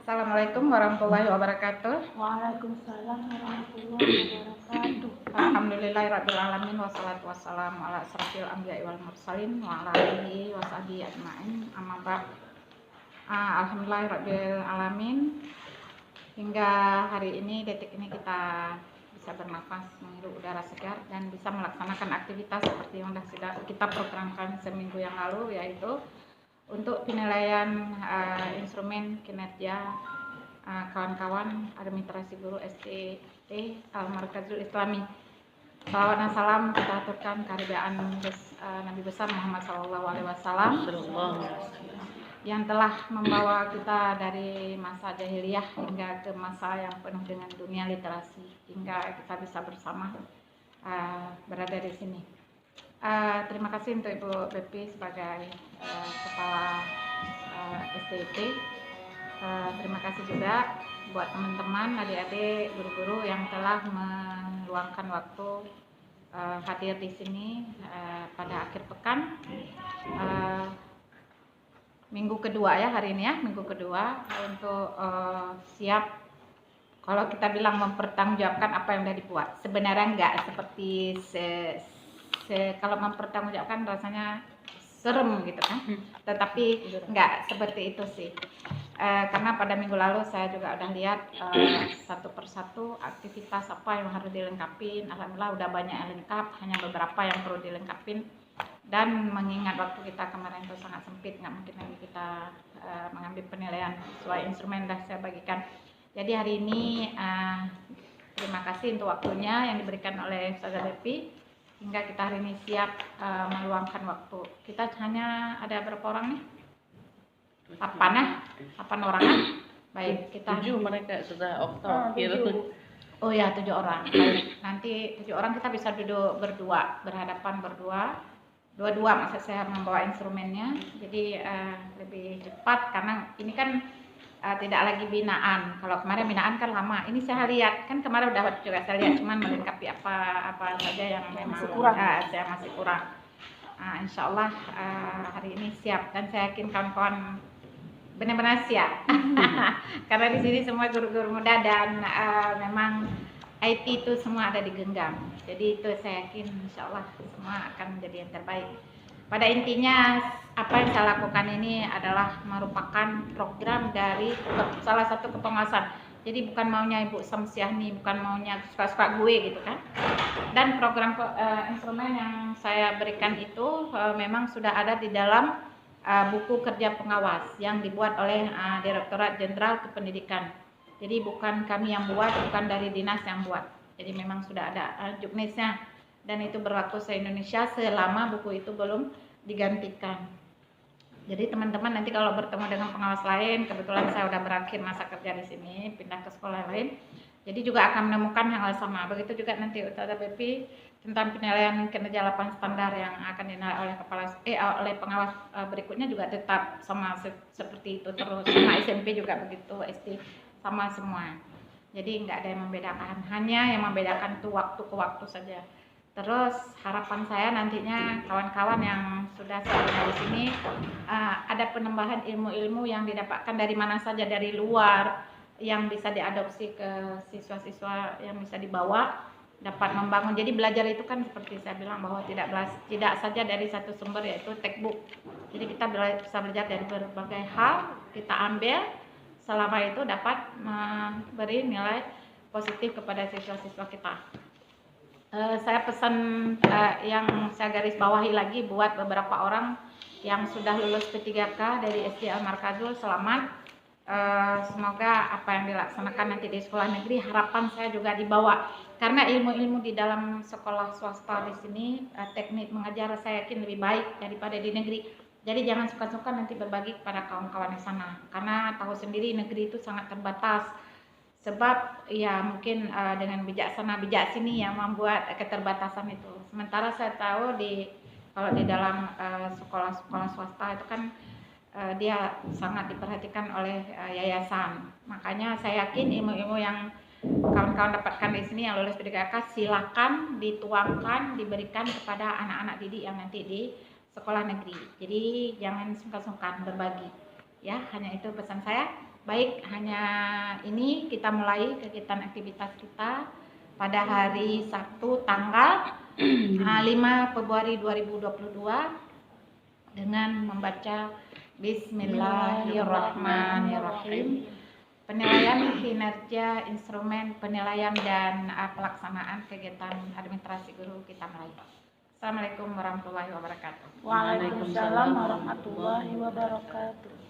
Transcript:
Assalamualaikum warahmatullahi wabarakatuh. Waalaikumsalam warahmatullahi wabarakatuh. Alhamdulillahirabbil alamin wassalatu wassalamu ala asrofil anbiya'i wal mursalin wa ala alihi washabihi ajmain. Amma ba'd. Alhamdulillahirabbil alamin. Hingga hari ini, detik ini kita bisa bernafas, menghirup udara segar dan bisa melaksanakan aktivitas seperti yang sudah kita programkan seminggu yang lalu, yaitu untuk penilaian instrumen kinerja kawan-kawan administrasi guru STT Al-Markazul Islami. Salawat dan salam kita aturkan kehadiran Nabi besar Muhammad SAW yang telah membawa kita dari masa jahiliyah hingga ke masa yang penuh dengan dunia literasi, hingga kita bisa bersama berada di sini. Terima kasih untuk Ibu Pepi sebagai Kepala STT. Terima kasih juga buat teman-teman, adik-adik, guru-guru yang telah meluangkan waktu hadir di sini pada akhir pekan. Minggu kedua ya hari ini ya, minggu kedua untuk siap, kalau kita bilang mempertanggungjawabkan apa yang sudah dibuat. Sebenarnya enggak seperti kalau mempertanggungjawabkan rasanya serem gitu kan, tetapi enggak seperti itu sih. Karena pada minggu lalu saya juga udah lihat satu persatu aktivitas apa yang harus dilengkapi. Alhamdulillah udah banyak yang lengkap, hanya beberapa yang perlu dilengkapin. Dan mengingat waktu kita kemarin itu sangat sempit, nggak mungkin lagi kita mengambil penilaian sesuai instrumen dah saya bagikan. Jadi hari ini terima kasih untuk waktunya yang diberikan oleh Ustazah Bepi, hingga kita hari ini siap meluangkan waktu. Kita hanya ada berapa orang nih? 8 orang ya? Baik, kita 7 mereka sudah oktav. Oh ya, 7 orang. Baik. Nanti 7 orang kita bisa duduk berdua, berhadapan berdua. Dua-dua maksud saya membawa instrumennya. Jadi lebih cepat karena ini kan tidak lagi binaan. Kalau kemarin binaan kan lama. Ini saya lihat kan kemarin udah juga saya lihat, cuman melengkapi apa saja yang memang saya masih kurang. Insya Allah hari ini siap, dan saya yakin kawan-kawan benar-benar siap. Karena di sini semua guru-guru muda dan memang IT itu semua ada di genggam. Jadi itu saya yakin insya Allah semua akan menjadi yang terbaik. Pada intinya apa yang saya lakukan ini adalah merupakan program dari salah satu kepengawasan. Jadi bukan maunya Ibu Samsiah nih, bukan maunya suka-suka gue gitu kan. Dan program instrumen yang saya berikan itu memang sudah ada di dalam buku kerja pengawas yang dibuat oleh Direktorat Jenderal Kependidikan. Jadi bukan kami yang buat, bukan dari dinas yang buat. Jadi memang sudah ada juknisnya, dan itu berlaku se-Indonesia selama buku itu belum digantikan. Jadi teman-teman nanti kalau bertemu dengan pengawas lain, kebetulan saya udah berakhir masa kerja di sini, pindah ke sekolah lain, jadi juga akan menemukan hal sama. Begitu juga nanti Ustazah Bepi tentang penilaian kinerja 8 standar yang akan dinilai oleh oleh pengawas berikutnya juga tetap sama seperti itu terus. Sama SMP juga begitu, SD sama semua. Jadi nggak ada yang membedakan, hanya yang membedakan itu waktu ke waktu saja. Terus harapan saya nantinya kawan-kawan yang sudah sebelumnya di sini ada penambahan ilmu-ilmu yang didapatkan dari mana saja dari luar, yang bisa diadopsi ke siswa-siswa, yang bisa dibawa, dapat membangun. Jadi belajar itu kan seperti saya bilang bahwa tidak saja dari satu sumber, yaitu textbook. Jadi kita bisa belajar dari berbagai hal, kita ambil, selama itu dapat memberi nilai positif kepada siswa-siswa kita. Saya pesan yang saya garis bawahi lagi buat beberapa orang yang sudah lulus P3K dari SD Al-Markazul, selamat. Semoga apa yang dilaksanakan nanti di sekolah negeri, harapan saya juga dibawa, karena ilmu-ilmu di dalam sekolah swasta di sini, teknik mengajar saya yakin lebih baik daripada di negeri. Jadi jangan suka-suka nanti berbagi kepada kawan-kawan di sana, karena tahu sendiri negeri itu sangat terbatas. Sebab ya mungkin dengan bijak sini yang membuat keterbatasan itu. Sementara saya tahu kalau di dalam sekolah-sekolah swasta itu kan dia sangat diperhatikan oleh yayasan. Makanya saya yakin ilmu-ilmu yang kawan-kawan dapatkan di sini yang lulus P3K silakan dituangkan, diberikan kepada anak-anak didik yang nanti di sekolah negeri. Jadi jangan sungkan-sungkan berbagi. Ya, hanya itu pesan saya. Baik, hanya ini kita mulai kegiatan aktivitas kita pada hari Sabtu tanggal 5 Februari 2022 dengan membaca Bismillahirrahmanirrahim. Penilaian kinerja instrumen penilaian dan pelaksanaan kegiatan administrasi guru kita mulai. Assalamualaikum warahmatullahi wabarakatuh. Waalaikumsalam warahmatullahi wabarakatuh.